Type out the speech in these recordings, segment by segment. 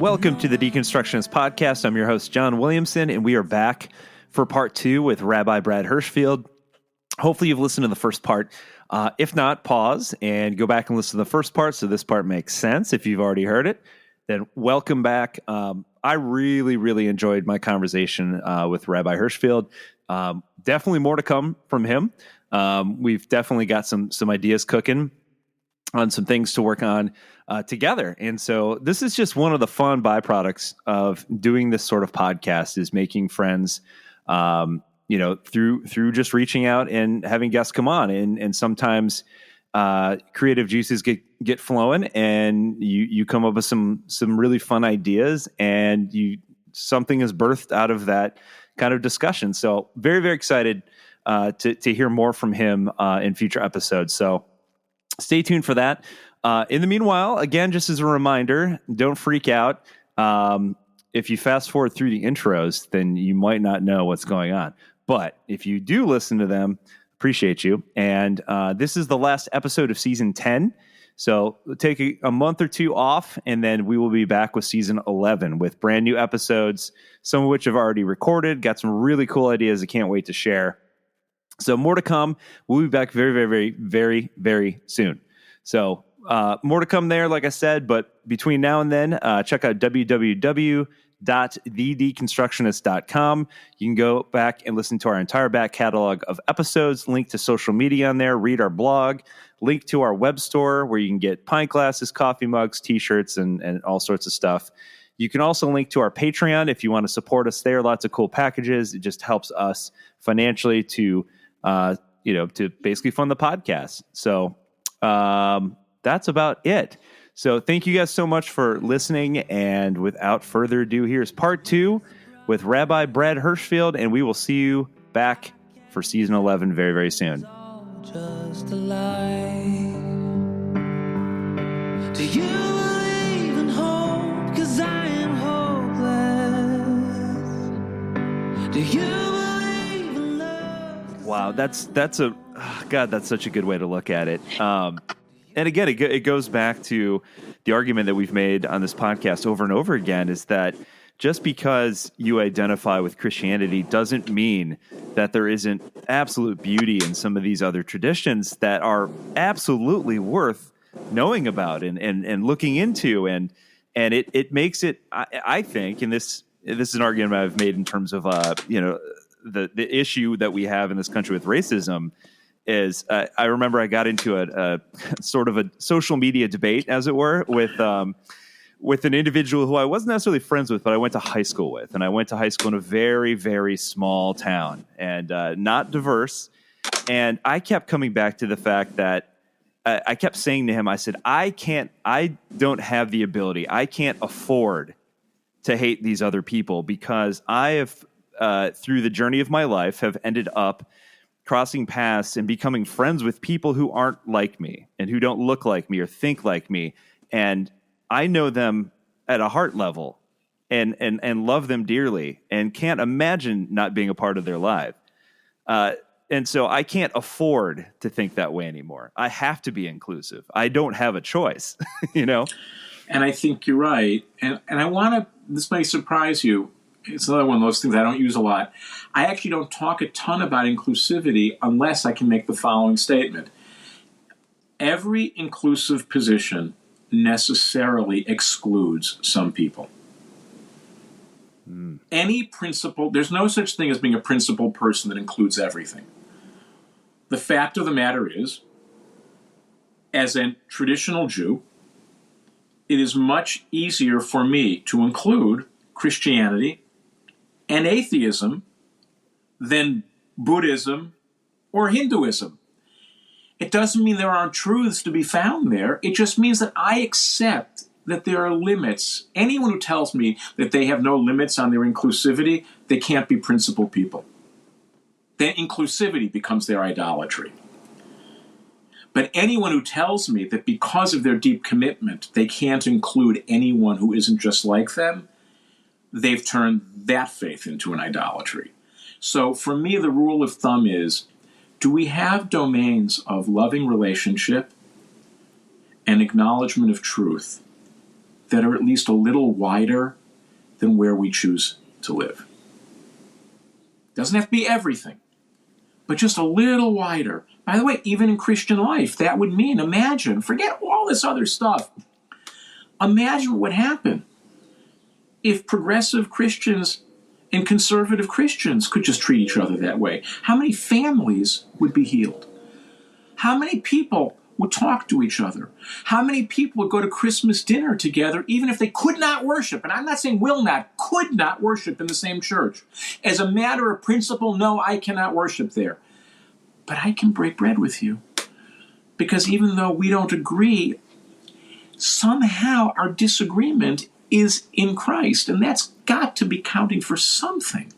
Welcome to the Deconstructionist Podcast. I'm your host, John Williamson, and we are back for part 2 with Rabbi Brad Hirschfield. Hopefully you've listened to the first part. If not, pause and go back and listen to the first part so this part makes sense. If you've already heard it, then welcome back. I really enjoyed my conversation with Rabbi Hirschfield. Definitely more to come from him. We've definitely got some ideas cooking on some things to work on together. And so this is just one of the fun byproducts of doing this sort of podcast, is making friends, through just reaching out and having guests come on. And sometimes creative juices get flowing, and you come up with some really fun ideas, and something is birthed out of that kind of discussion. So very, very excited to hear more from him in future episodes. So stay tuned for that. In the meanwhile, again, just as a reminder, don't freak out. If you fast forward through the intros, then you might not know what's going on. But if you do listen to them, appreciate you. And this is the last episode of season 10. So we'll take a month or two off, and then we will be back with season 11 with brand new episodes, some of which I've already recorded. Got some really cool ideas I can't wait to share. So more to come. We'll be back very, very, very, very, very soon. So more to come there, like I said. But between now and then, check out www.thedeconstructionist.com. You can go back and listen to our entire back catalog of episodes, link to social media on there, read our blog, link to our web store where you can get pint glasses, coffee mugs, T-shirts, and all sorts of stuff. You can also link to our Patreon if you want to support us there. Lots of cool packages. It just helps us financially to basically fund the podcast. So that's about it. So thank you guys so much for listening. And without further ado, here's part 2 with Rabbi Brad Hirschfield, and we will see you back for season 11 very, very soon. Just a lie. Do you believe in hope? 'Cause I am hopeless. Do you believe in love? Wow, that's such a good way to look at it. And again, it goes back to the argument that we've made on this podcast over and over again, is that just because you identify with Christianity doesn't mean that there isn't absolute beauty in some of these other traditions that are absolutely worth knowing about and looking into. And it makes it, I think, and this is an argument I've made in terms of, the issue that we have in this country with racism, is I remember I got into a sort of a social media debate, as it were, with an individual who I wasn't necessarily friends with, but I went to high school with. And I went to high school in a very, very small town and not diverse. And I kept coming back to the fact that I kept saying to him, I said, I don't have the ability. I can't afford to hate these other people, because I have, through the journey of my life, have ended up crossing paths and becoming friends with people who aren't like me and who don't look like me or think like me. And I know them at a heart level and love them dearly and can't imagine not being a part of their life. And so I can't afford to think that way anymore. I have to be inclusive. I don't have a choice, And I think you're right. And I want to, this may surprise you. It's another one of those things I don't use a lot. I actually don't talk a ton about inclusivity unless I can make the following statement. Every inclusive position necessarily excludes some people. Any principle, there's no such thing as being a principled person that includes everything. The fact of the matter is, as a traditional Jew, it is much easier for me to include Christianity and atheism than Buddhism or Hinduism. It doesn't mean there aren't truths to be found there. It just means that I accept that there are limits. Anyone who tells me that they have no limits on their inclusivity, they can't be principled people. Then inclusivity becomes their idolatry. But anyone who tells me that because of their deep commitment, they can't include anyone who isn't just like them, they've turned that faith into an idolatry. So for me, the rule of thumb is, do we have domains of loving relationship and acknowledgement of truth that are at least a little wider than where we choose to live. Doesn't have to be everything, but just a little wider. By the way, even in Christian life, that would mean, imagine, forget all this other stuff. Imagine what would happen if progressive Christians and conservative Christians could just treat each other that way. How many families would be healed? How many people would talk to each other? How many people would go to Christmas dinner together even if they could not worship? And I'm not saying will not, could not worship in the same church. As a matter of principle, no, I cannot worship there. But I can break bread with you. Because even though we don't agree, somehow our disagreement is in Christ, and that's got to be counting for something.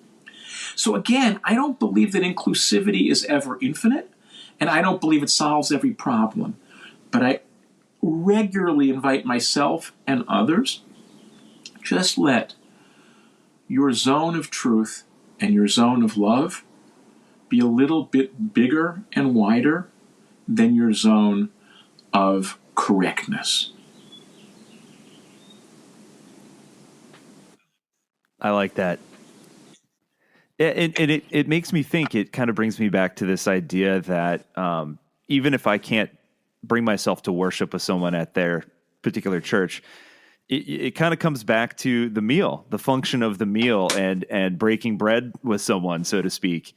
So again, I don't believe that inclusivity is ever infinite, and I don't believe it solves every problem. But I regularly invite myself and others, just let your zone of truth and your zone of love be a little bit bigger and wider than your zone of correctness. I like that. It makes me think, it kind of brings me back to this idea that even if I can't bring myself to worship with someone at their particular church, it kind of comes back to the meal, the function of the meal, and breaking bread with someone, so to speak.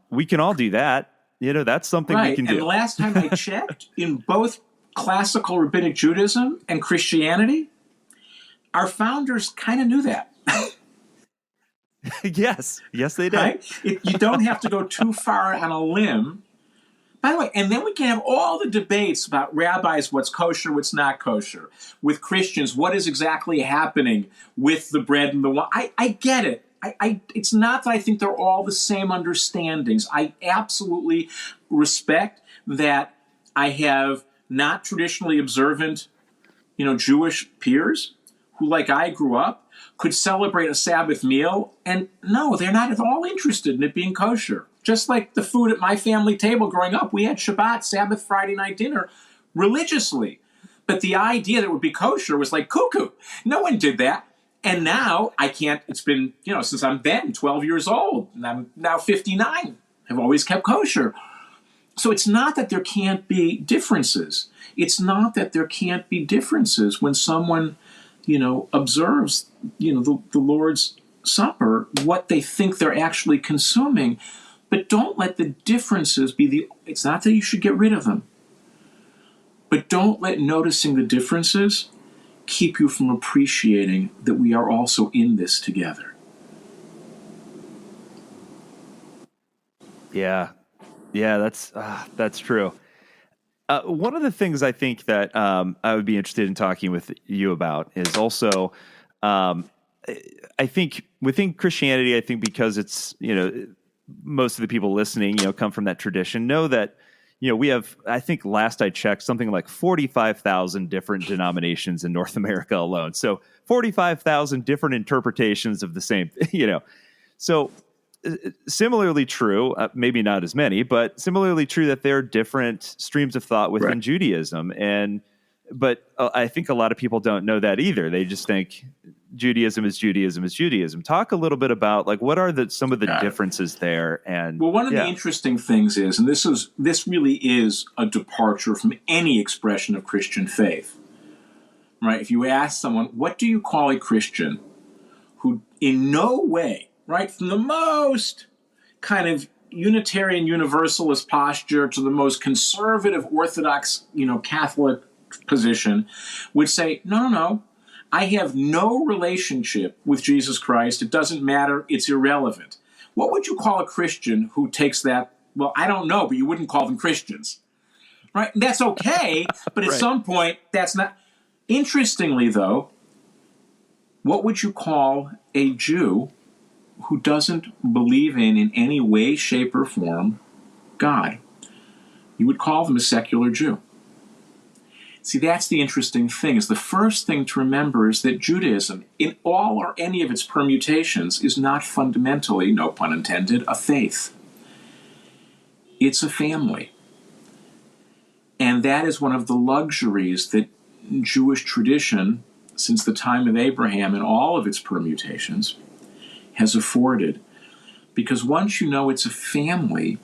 We can all do that. That's something we can do. And the last time I checked, in both classical rabbinic Judaism and Christianity, our founders kind of knew that. Yes, they did. Right? You don't have to go too far on a limb. By the way, and then we can have all the debates about rabbis, what's kosher, what's not kosher. With Christians, what is exactly happening with the bread and the wine. I get it. It's not that I think they're all the same understandings. I absolutely respect that I have not traditionally observant, Jewish peers who, like I grew up, could celebrate a Sabbath meal, and no, they're not at all interested in it being kosher. Just like the food at my family table growing up, we had Shabbat, Sabbath, Friday night dinner religiously. But the idea that it would be kosher was like cuckoo. No one did that. And now I can't, it's been, since I'm then 12 years old, and I'm now 59. I've always kept kosher. So it's not that there can't be differences. It's not that there can't be differences when someone, observes, the Lord's Supper, what they think they're actually consuming. But don't let the differences be it's not that you should get rid of them. But don't let noticing the differences keep you from appreciating that we are also in this together. Yeah, that's true. One of the things I think that I would be interested in talking with you about is also, I think within Christianity, I think because it's, most of the people listening, come from that tradition, know that, we have, I think last I checked, something like 45,000 different denominations in North America alone. So 45,000 different interpretations of the same, So similarly true, maybe not as many, but similarly true that there are different streams of thought within Judaism. But I think a lot of people don't know that either. They just think Judaism is Judaism is Judaism. Talk a little bit about some of the differences there. And one of the interesting things is, and this really is a departure from any expression of Christian faith, right? If you ask someone, what do you call a Christian who in no way, right, from the most kind of Unitarian Universalist posture to the most conservative Orthodox, Catholic position, would say, no, I have no relationship with Jesus Christ. It doesn't matter. It's irrelevant. What would you call a Christian who takes that? Well, I don't know, but you wouldn't call them Christians, right? And that's okay, but at some point, that's not. Interestingly, though, what would you call a Jew who doesn't believe in any way, shape, or form God? You would call them a secular Jew. See, that's the interesting thing, is the first thing to remember is that Judaism, in all or any of its permutations, is not fundamentally, no pun intended, a faith. It's a family. And that is one of the luxuries that Jewish tradition since the time of Abraham in all of its permutations has afforded. Because once you know it's a family,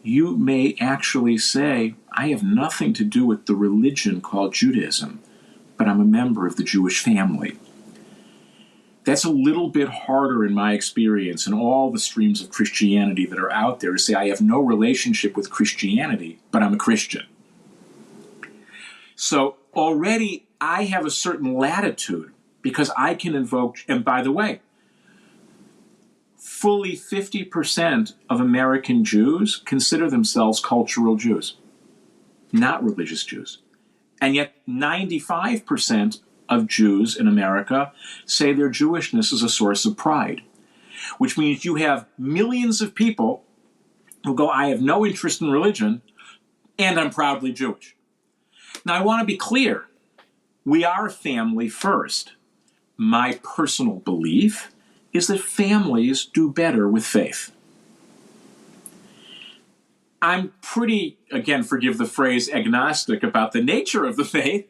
you may actually say, I have nothing to do with the religion called Judaism, but I'm a member of the Jewish family. That's a little bit harder in my experience in all the streams of Christianity that are out there to say I have no relationship with Christianity, but I'm a Christian. So already I have a certain latitude because I can invoke, and by the way, fully 50% of American Jews consider themselves cultural Jews, not religious Jews. And yet 95% of Jews in America say their Jewishness is a source of pride, which means you have millions of people who go, I have no interest in religion, and I'm proudly Jewish. Now, I want to be clear. We are family first. My personal belief is that families do better with faith. I'm pretty, again, forgive the phrase, agnostic about the nature of the faith,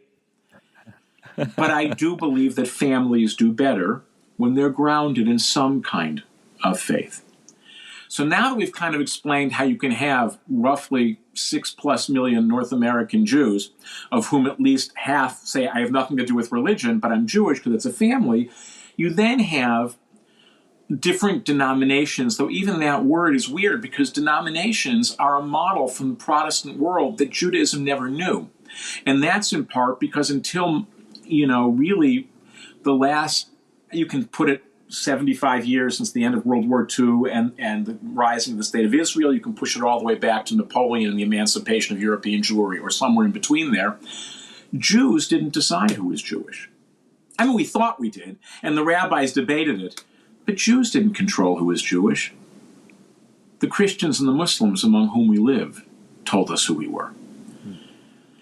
but I do believe that families do better when they're grounded in some kind of faith. So now that we've kind of explained how you can have roughly 6+ million North American Jews, of whom at least half say, I have nothing to do with religion, but I'm Jewish because it's a family, you then have different denominations, though even that word is weird because denominations are a model from the Protestant world that Judaism never knew. And that's in part because until, really the last, you can put it 75 years since the end of World War II and the rising of the State of Israel, you can push it all the way back to Napoleon and the emancipation of European Jewry, or somewhere in between there. Jews didn't decide who was Jewish. I mean, we thought we did, and the rabbis debated it, but Jews didn't control who was Jewish. The Christians and the Muslims among whom we live told us who we were.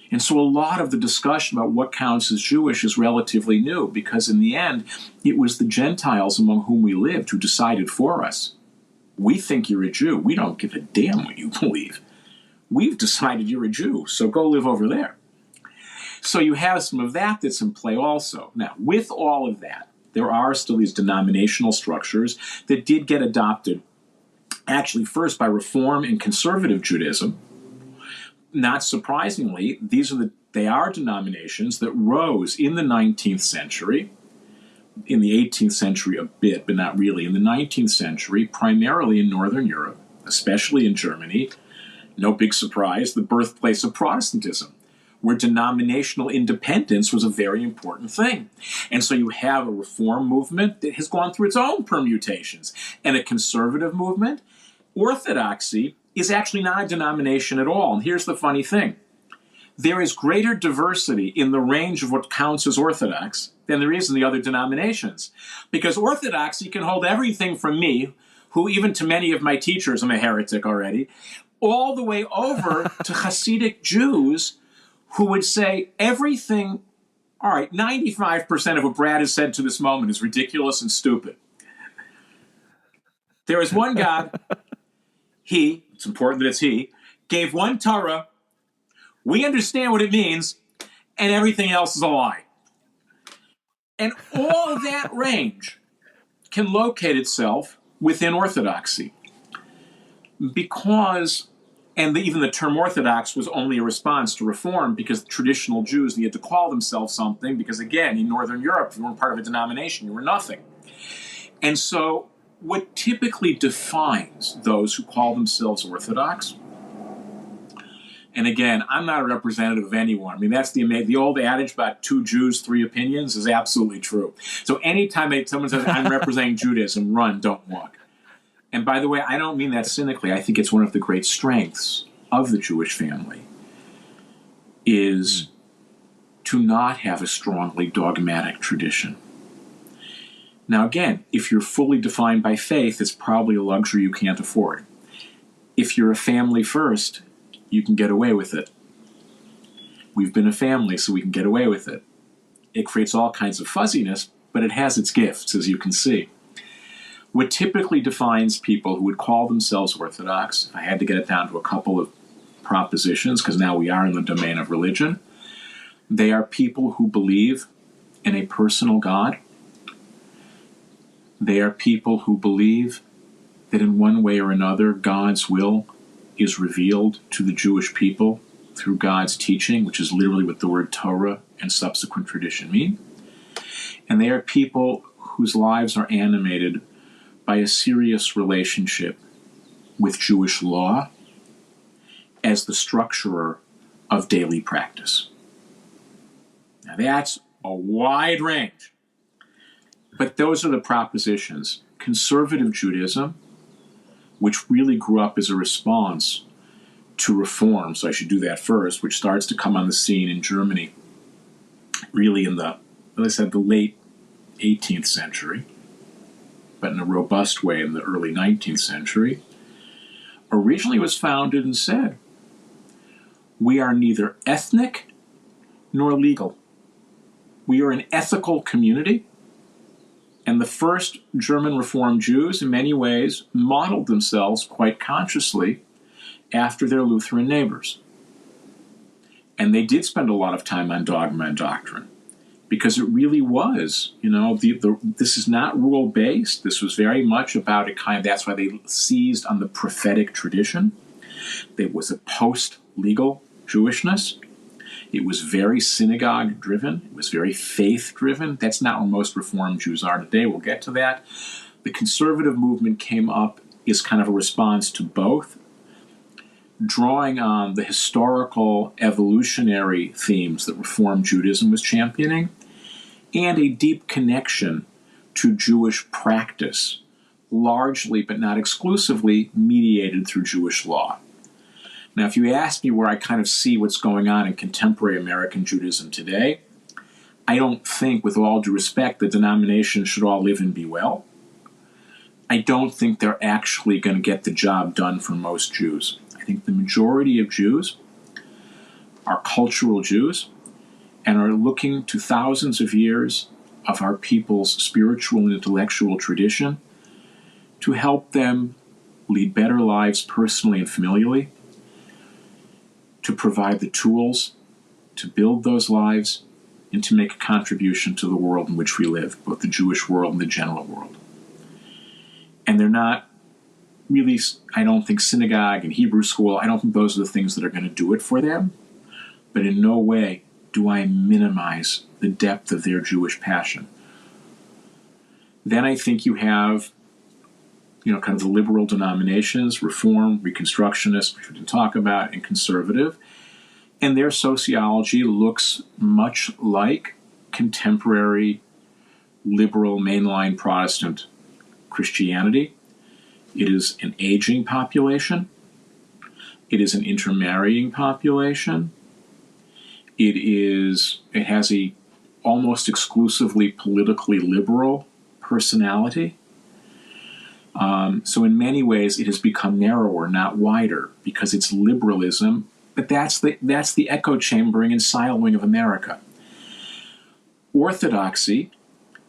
And so a lot of the discussion about what counts as Jewish is relatively new, because in the end, it was the Gentiles among whom we lived who decided for us. We think you're a Jew. We don't give a damn what you believe. We've decided you're a Jew, so go live over there. So you have some of that that's in play also. Now, with all of that, there are still these denominational structures that did get adopted, actually first by Reform and Conservative Judaism. Not surprisingly, they are denominations that rose in the 19th century, in the 18th century a bit, but not really, in the 19th century, primarily in Northern Europe, especially in Germany. No big surprise, the birthplace of Protestantism, where denominational independence was a very important thing. And so you have a Reform movement that has gone through its own permutations, and a conservative movement. Orthodoxy is actually not a denomination at all. And here's the funny thing. There is greater diversity in the range of what counts as Orthodox than there is in the other denominations. Because Orthodoxy can hold everything from me, who even to many of my teachers, I'm a heretic already, all the way over to Hasidic Jews who would say everything, all right, 95% of what Brad has said to this moment is ridiculous and stupid. There is one God, he, it's important that it's he, gave one Torah, we understand what it means, and everything else is a lie. And all of that range can locate itself within Orthodoxy. Because, even the term Orthodox was only a response to Reform, because traditional Jews needed to call themselves something, because again, in Northern Europe, if you weren't part of a denomination, you were nothing. And so, what typically defines those who call themselves Orthodox, and again, I'm not a representative of anyone. I mean, that's the old adage about 2 Jews, 3 opinions is absolutely true. So anytime someone says, I'm representing Judaism, run, don't walk. And by the way, I don't mean that cynically. I think it's one of the great strengths of the Jewish family is to not have a strongly dogmatic tradition. Now again, if you're fully defined by faith, it's probably a luxury you can't afford. If you're a family first, you can get away with it. We've been a family, so we can get away with it. It creates all kinds of fuzziness, but it has its gifts, as you can see. What typically defines people who would call themselves Orthodox, if I had to get it down to a couple of propositions, because now we are in the domain of religion, they are people who believe, in a personal God. They are people who believe that in one way or another, God's will is revealed to the Jewish people through God's teaching, which is literally what the word Torah and subsequent tradition mean. And they are people whose lives are animated by a serious relationship with Jewish law as the structurer of daily practice. Now that's a wide range. But those are the propositions. Conservative Judaism, which really grew up as a response to reform, so I should do that first, which starts to come on the scene in Germany, really in the, as I said, the late 18th century, but in a robust way in the early 19th century, originally was founded and said, we are neither ethnic nor legal. We are an ethical community. And the first German Reformed Jews, in many ways, modeled themselves quite consciously after their Lutheran neighbors. And they did spend a lot of time on dogma and doctrine, because it really was, this is not rule-based. This was very much about a kind of, that's why they seized on the prophetic tradition. There was a post-legal Jewishness. It was very synagogue-driven. It was very faith-driven. That's not where most Reformed Jews are today. We'll get to that. The conservative movement came up as kind of a response to both, drawing on the historical evolutionary themes that Reformed Judaism was championing, and a deep connection to Jewish practice, largely but not exclusively mediated through Jewish law. Now, if you ask me where I kind of see what's going on in contemporary American Judaism today, I don't think, with all due respect, the denominations should all live and be well. I don't think they're actually going to get the job done for most Jews. I think the majority of Jews are cultural Jews and are looking to thousands of years of our people's spiritual and intellectual tradition to help them lead better lives personally and familially, to provide the tools to build those lives, and to make a contribution to the world in which we live, both the Jewish world and the general world. And they're not really, I don't think, synagogue and Hebrew school, I don't think those are the things that are going to do it for them. But in no way do I minimize the depth of their Jewish passion. Then I think you have, kind of the liberal denominations, Reform, Reconstructionist, which we didn't talk about, and conservative. And their sociology looks much like contemporary liberal mainline Protestant Christianity. It is an aging population. It is an intermarrying population. It has a almost exclusively politically liberal personality. So in many ways, it has become narrower, not wider, because it's liberalism. But that's the echo chambering and siloing of America. Orthodoxy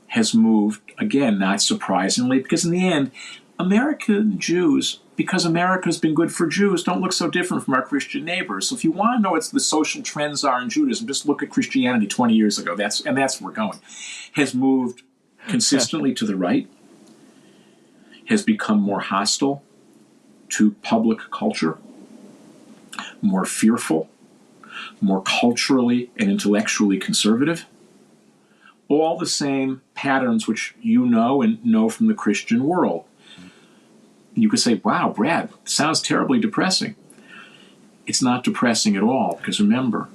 has moved, again, not surprisingly, because in the end, American Jews, because America's been good for Jews, don't look so different from our Christian neighbors. So if you want to know what the social trends are in Judaism, just look at Christianity 20 years ago. That's where we're going. Has moved consistently to the right, has become more hostile to public culture, more fearful, more culturally and intellectually conservative. All the same patterns which you know and know from the Christian world. You could say, wow, Brad, sounds terribly depressing. It's not depressing at all, because remember,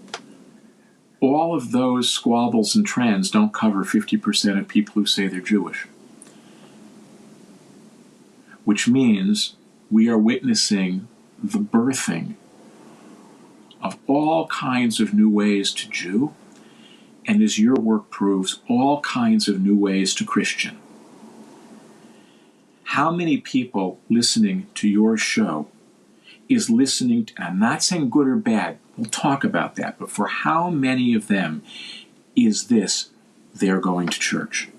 all of those squabbles and trends don't cover 50% of people who say they're Jewish. Which means we are witnessing the birthing of all kinds of new ways to Jew, and as your work proves, all kinds of new ways to Christian. How many people listening to your show is listening to, I'm not saying good or bad, we'll talk about that, but for how many of them is this, they're going to church?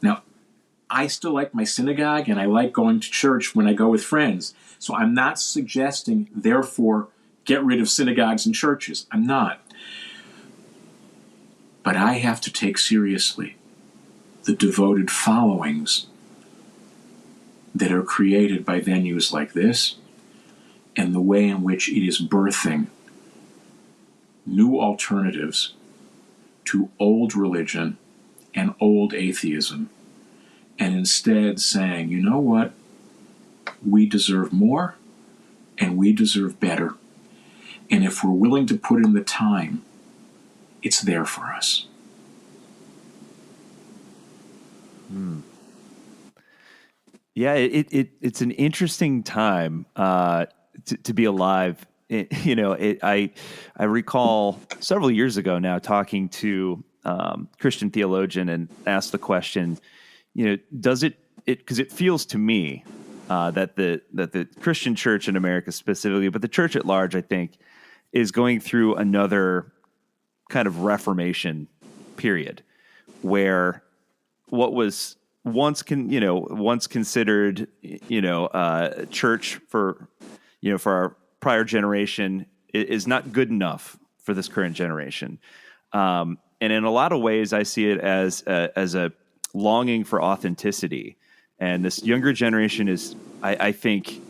Now, I still like my synagogue and I like going to church when I go with friends. So I'm not suggesting, therefore, get rid of synagogues and churches. I'm not. But I have to take seriously the devoted followings that are created by venues like this and the way in which it is birthing new alternatives to old religion and old atheism, and instead saying, you know what, we deserve more and we deserve better. And if we're willing to put in the time, it's there for us. Yeah, it's an interesting time to be alive. I recall several years ago now talking to Christian theologian and asked the question, does it because it feels to me that the Christian church in America specifically, but the church at large, I think, is going through another kind of Reformation period where what was once considered church for our prior generation is not good enough for this current generation, and in a lot of ways I see it as a longing for authenticity. And this younger generation is, I think,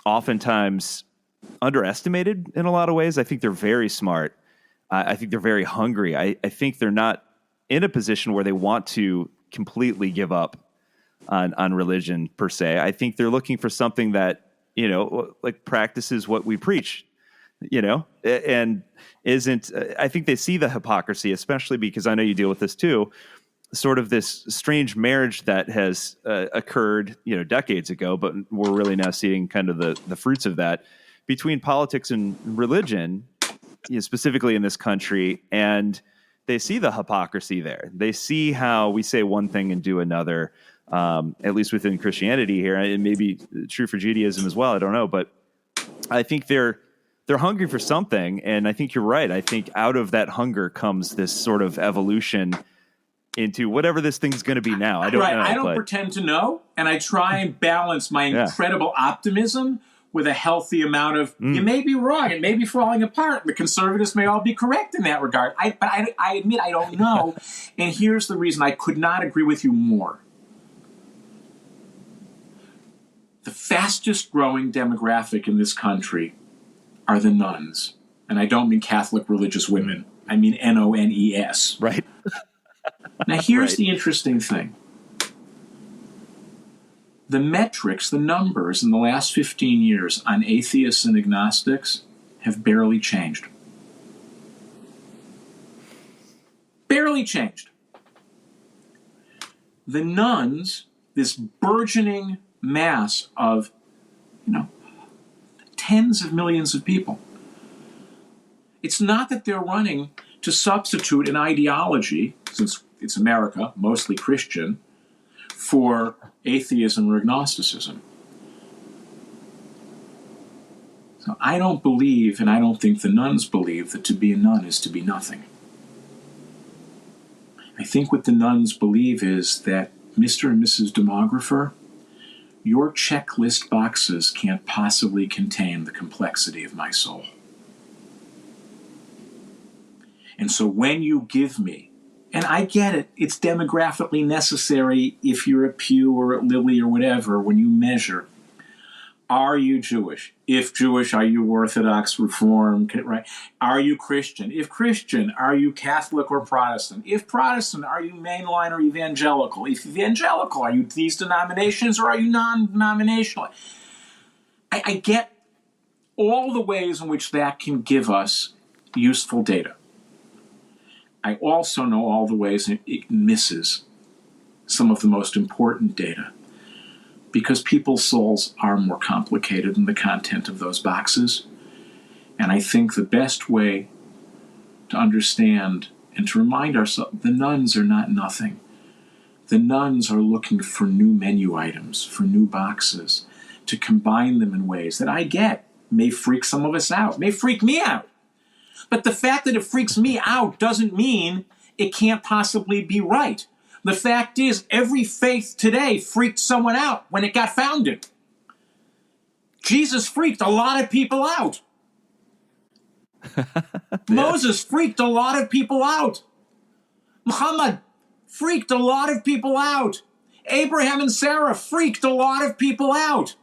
oftentimes underestimated in a lot of ways. I think they're very smart. I think they're very hungry. I think they're not in a position where they want to completely give up on religion per se. I think they're looking for something that, like practices what we preach, and isn't, I think they see the hypocrisy, especially because I know you deal with this too, sort of this strange marriage that has occurred, decades ago, but we're really now seeing kind of the fruits of that between politics and religion, specifically in this country. And they see the hypocrisy there. They see how we say one thing and do another, at least within Christianity here. It may be true for Judaism as well. I don't know, but I think they're hungry for something. And I think you're right. I think out of that hunger comes this sort of evolution into whatever this thing's going to be now. I don't know. I don't pretend to know, and I try and balance my incredible optimism with a healthy amount of, you may be wrong, it may be falling apart. The conservatives may all be correct in that regard. But I admit I don't know, and here's the reason I could not agree with you more. The fastest growing demographic in this country are the nuns. And I don't mean Catholic religious women. I mean NONES. Right. Now, here's the interesting thing. The metrics, the numbers in the last 15 years on atheists and agnostics have barely changed. Barely changed. The nuns, this burgeoning mass of, tens of millions of people. It's not that they're running to substitute an ideology, since it's America, mostly Christian, for atheism or agnosticism. So I don't believe, and I don't think the nuns believe, that to be a nun is to be nothing. I think what the nuns believe is that, Mr. and Mrs. Demographer, your checklist boxes can't possibly contain the complexity of my soul. And so when you give me, and I get it, it's demographically necessary if you're at Pew or at Lilly or whatever, when you measure, are you Jewish? If Jewish, are you Orthodox, Reform, right? Are you Christian? If Christian, are you Catholic or Protestant? If Protestant, are you mainline or evangelical? If evangelical, are you these denominations or are you non-denominational? I get all the ways in which that can give us useful data. I also know all the ways it misses some of the most important data, because people's souls are more complicated than the content of those boxes. And I think the best way to understand and to remind ourselves, the nuns are not nothing. The nuns are looking for new menu items, for new boxes, to combine them in ways that I get may freak some of us out, may freak me out. But the fact that it freaks me out doesn't mean it can't possibly be right. The fact is, every faith today freaked someone out when it got founded. Jesus freaked a lot of people out. Moses freaked a lot of people out. Muhammad freaked a lot of people out. Abraham and Sarah freaked a lot of people out.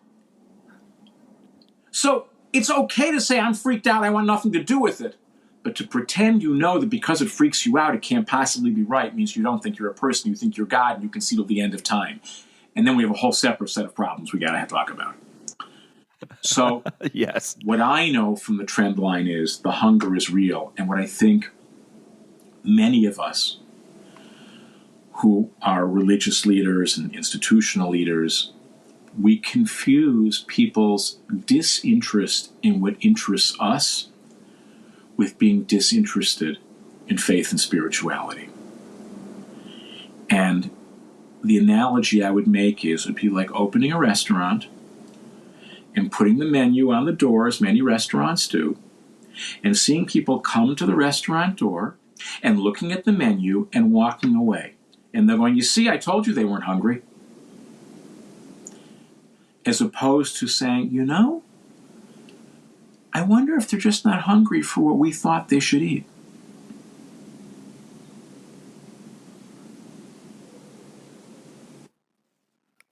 So it's okay to say, I'm freaked out, I want nothing to do with it. But to pretend you know that because it freaks you out, it can't possibly be right, means you don't think you're a person, you think you're God, and you can see till the end of time. And then we have a whole separate set of problems we got to talk about. So yes, what I know from the trend line is the hunger is real. And what I think many of us who are religious leaders and institutional leaders, we confuse people's disinterest in what interests us with being disinterested in faith and spirituality. And the analogy I would make is, it would be like opening a restaurant and putting the menu on the door, as many restaurants do, and seeing people come to the restaurant door and looking at the menu and walking away. And they're going, you see, I told you they weren't hungry. As opposed to saying, you know, I wonder if they're just not hungry for what we thought they should eat.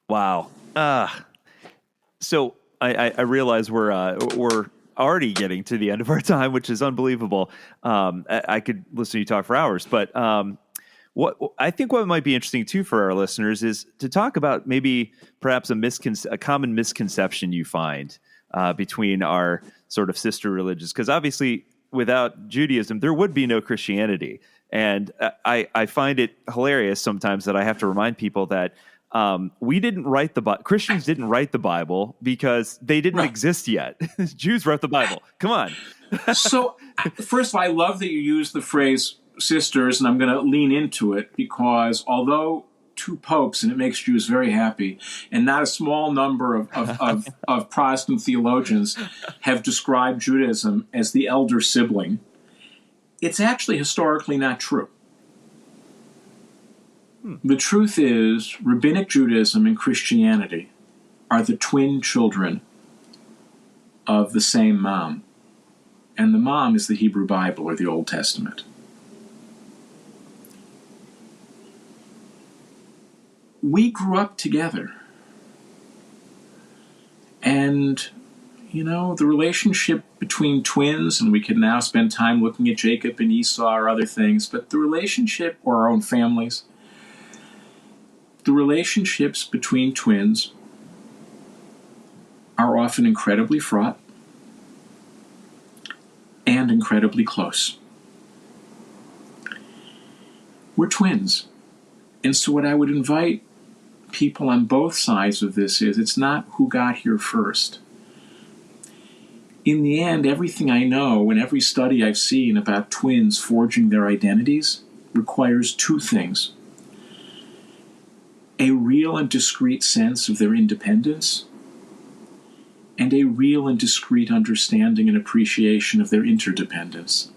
Wow. So I realize we're already getting to the end of our time, which is unbelievable. I could listen to you talk for hours, but what I think what might be interesting too for our listeners is to talk about maybe perhaps a common misconception you find between our sort of sister religions, because obviously without Judaism there would be no Christianity, and I find it hilarious sometimes that I have to remind people that we didn't write Christians didn't write the Bible because they didn't exist yet. Jews wrote the Bible. Come on. So first of all, I love that you use the phrase sisters, and I'm going to lean into it because although two popes, and it makes Jews very happy, and not a small number of Protestant theologians have described Judaism as the elder sibling, it's actually historically not true. The truth is, Rabbinic Judaism and Christianity are the twin children of the same mom. And the mom is the Hebrew Bible or the Old Testament. We grew up together. And, you know, the relationship between twins, and we can now spend time looking at Jacob and Esau or other things, but the relationship, or our own families, the relationships between twins are often incredibly fraught and incredibly close. We're twins. And so what I would invite people on both sides of this is, it's not who got here first. In the end, everything I know and every study I've seen about twins forging their identities requires two things: a real and discrete sense of their independence, and a real and discrete understanding and appreciation of their interdependence.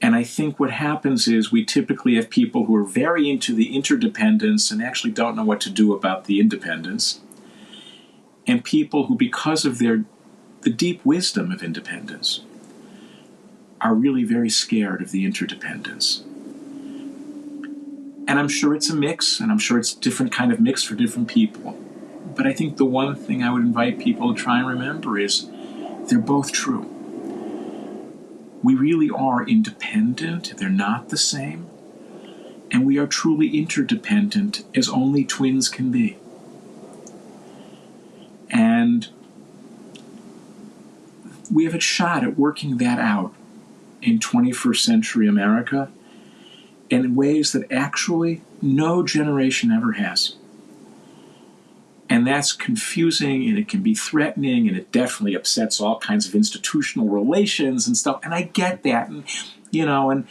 And I think what happens is we typically have people who are very into the interdependence and actually don't know what to do about the independence, and people who, because of the deep wisdom of independence, are really very scared of the interdependence. And I'm sure it's a mix, and I'm sure it's a different kind of mix for different people. But I think the one thing I would invite people to try and remember is they're both true. We really are independent. They're not the same. And we are truly interdependent, as only twins can be. And we have a shot at working that out in 21st century America in ways that actually no generation ever has. And that's confusing, and it can be threatening, and it definitely upsets all kinds of institutional relations and stuff. And I get that. And, you know, and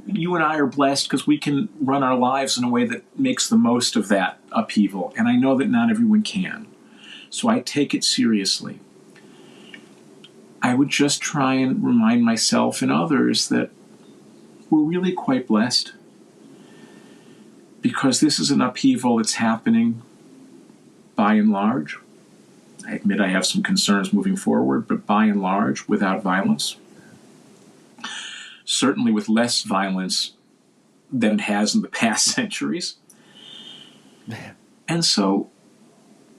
you and I are blessed because we can run our lives in a way that makes the most of that upheaval. And I know that not everyone can. So I take it seriously. I would just try and remind myself and others that we're really quite blessed, because this is an upheaval that's happening by and large I admit I have some concerns moving forward, but by and large, without violence. Certainly with less violence than it has in the past centuries. And so,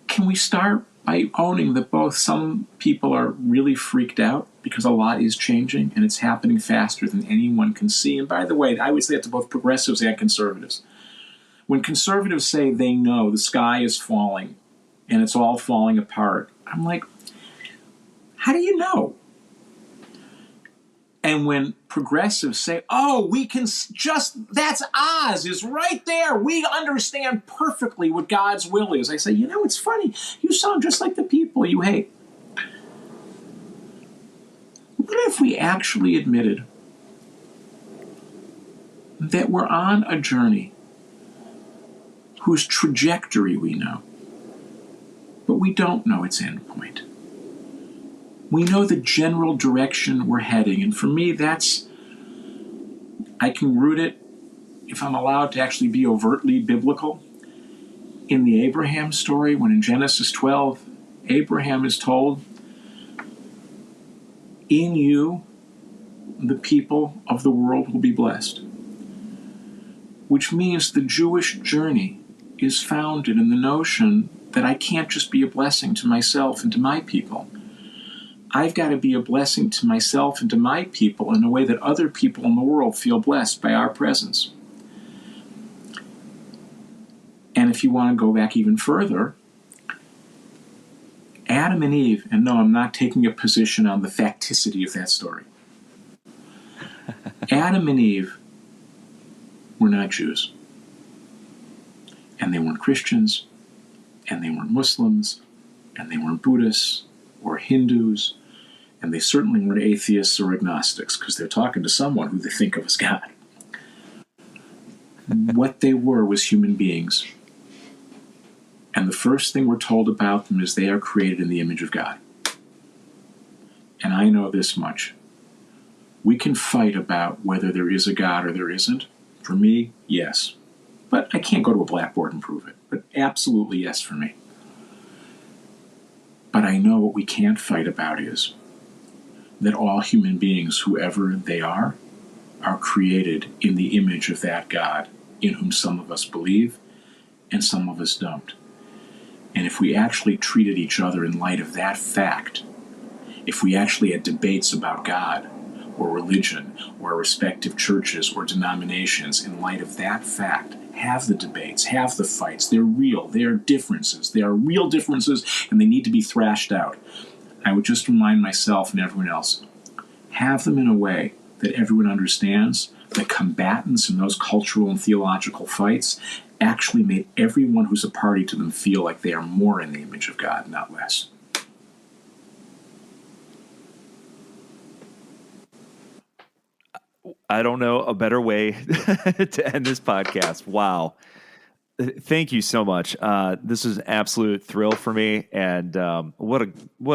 can we start by owning that both some people are really freaked out because a lot is changing and it's happening faster than anyone can see? And by the way, I would say that to both progressives and conservatives. When conservatives say they know the sky is falling and it's all falling apart, I'm like, how do you know? And when progressives say, oh, we can that's Oz is right there. We understand perfectly what God's will is. I say, it's funny. You sound just like the people you hate. What if we actually admitted that we're on a journey whose trajectory we know, but we don't know its end point? We know the general direction we're heading, and for me, I can root it, if I'm allowed to actually be overtly biblical, in the Abraham story, when in Genesis 12, Abraham is told, in you, the people of the world will be blessed. Which means the Jewish journey is founded in the notion that I can't just be a blessing to myself and to my people. I've got to be a blessing to myself and to my people in a way that other people in the world feel blessed by our presence. And if you want to go back even further, Adam and Eve, and no, I'm not taking a position on the facticity of that story. Adam and Eve were not Jews. And they weren't Christians, and they weren't Muslims, and they weren't Buddhists or Hindus, and they certainly weren't atheists or agnostics, because they're talking to someone who they think of as God. What they were was human beings. And the first thing we're told about them is they are created in the image of God. And I know this much. We can fight about whether there is a God or there isn't. For me, yes. But I can't go to a blackboard and prove it. But absolutely yes for me. But I know what we can't fight about is that all human beings, whoever they are created in the image of that God in whom some of us believe and some of us don't. And if we actually treated each other in light of that fact, if we actually had debates about God or religion or respective churches or denominations in light of that fact, have the debates, have the fights. They're real. They are differences. They are real differences, and they need to be thrashed out. I would just remind myself and everyone else, have them in a way that everyone understands that combatants in those cultural and theological fights actually made everyone who's a party to them feel like they are more in the image of God, not less. I don't know a better way to end this podcast. Wow. Thank you so much. This is an absolute thrill for me, and what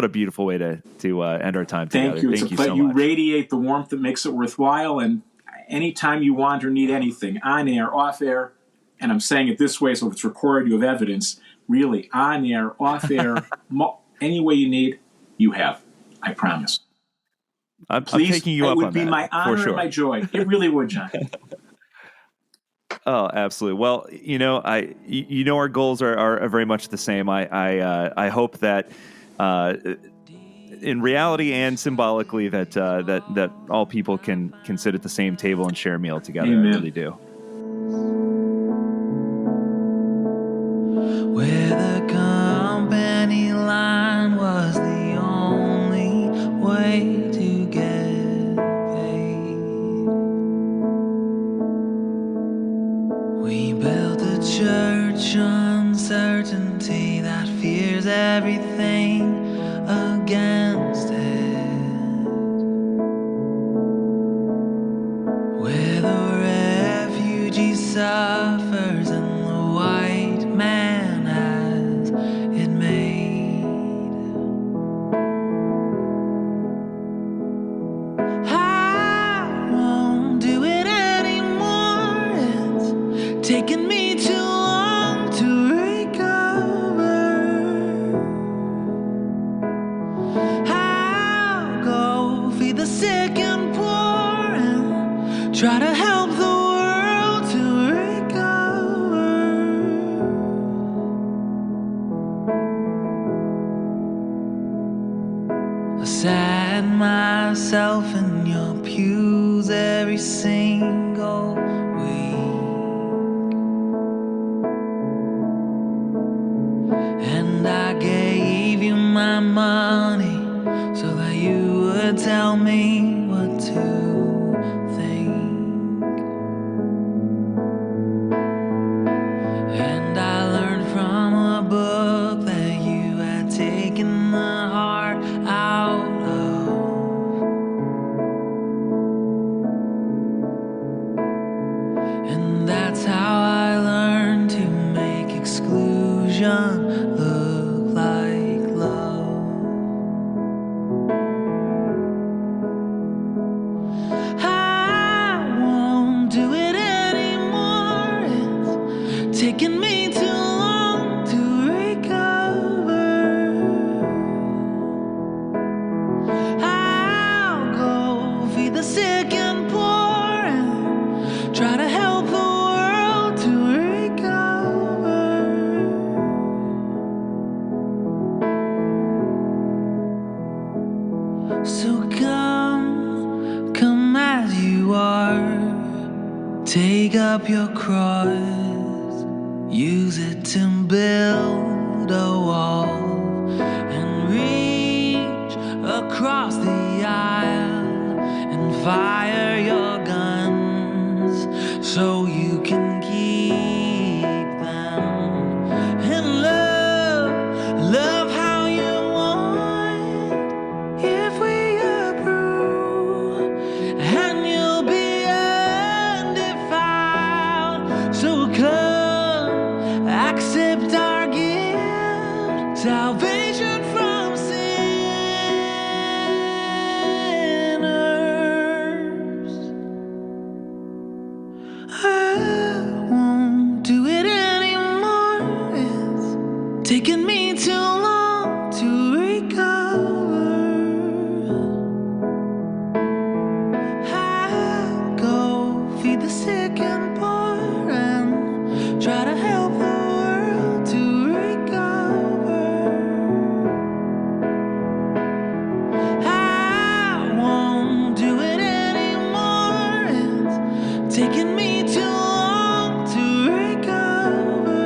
a beautiful way to end our time together. Thank you. Thank you so much. You radiate the warmth that makes it worthwhile, and anytime you want or need anything, on air, off air, and I'm saying it this way so if it's recorded, you have evidence, really, on air, off air, any way you need, you have. I promise. I'm Please, taking you up on that. It would be my honor for sure. and my joy. It really would, John. Oh, absolutely. Well, our goals are very much the same. I hope that in reality and symbolically that all people can sit at the same table and share a meal together. Amen. I really do. Where the company line was the only way to get paid. We built a church on certainty that fears everything against it. Where the refugee suffers and the white man has it made. I won't do it anymore. It's taken me too long to recover. try to help the world to recover. I sat myself in your pews every single week, and I gave you my money so that you would tell me what to think. And I learned from a book that you had taken the heart out of. And that's how I learned to make exclusion look like love. I won't do it anymore. It's taken me too long to recover. I'll go feed the sick and poor and try to help the world to recover. So come as you are. Take up your cross, use it to build a wall, and reach across the aisle and fire your guns so you can keep them. And love how you want. If we approve, and you'll be undefiled. So come, accept our gift, salvation from sinners. I won't do it anymore. It's taken me too long to recover. I'll go feed the sick and poor and try to help the world to recover. I won't do it anymore. It's taken me too long to recover.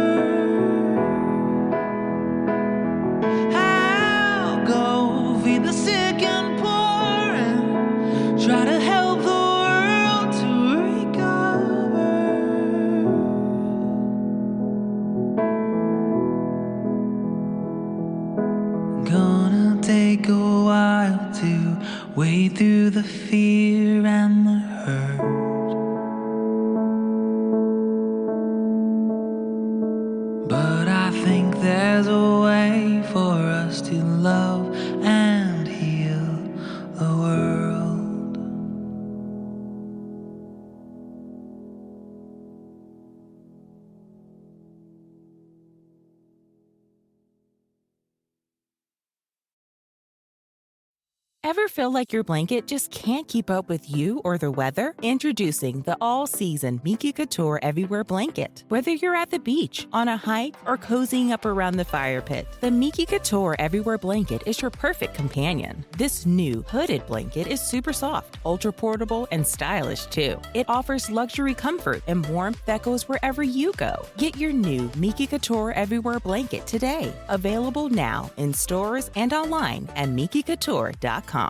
I'll go feed the sick and poor and try to help the world to recover. Gonna take a while to wade through the fear and the hurt. But I think there's a way for us to love and heal the world. Ever feel like your blanket just can't keep up with you or the weather? Introducing the all-season Miki Couture Everywhere Blanket. Whether you're at the beach, on a hike, or cozying up around the fire pit, the Miki Couture Everywhere Blanket is your perfect companion. This new hooded blanket is super soft, ultra-portable, and stylish too. It offers luxury comfort and warmth that goes wherever you go. Get your new Miki Couture Everywhere Blanket today. Available now in stores and online at MikiCouture.com.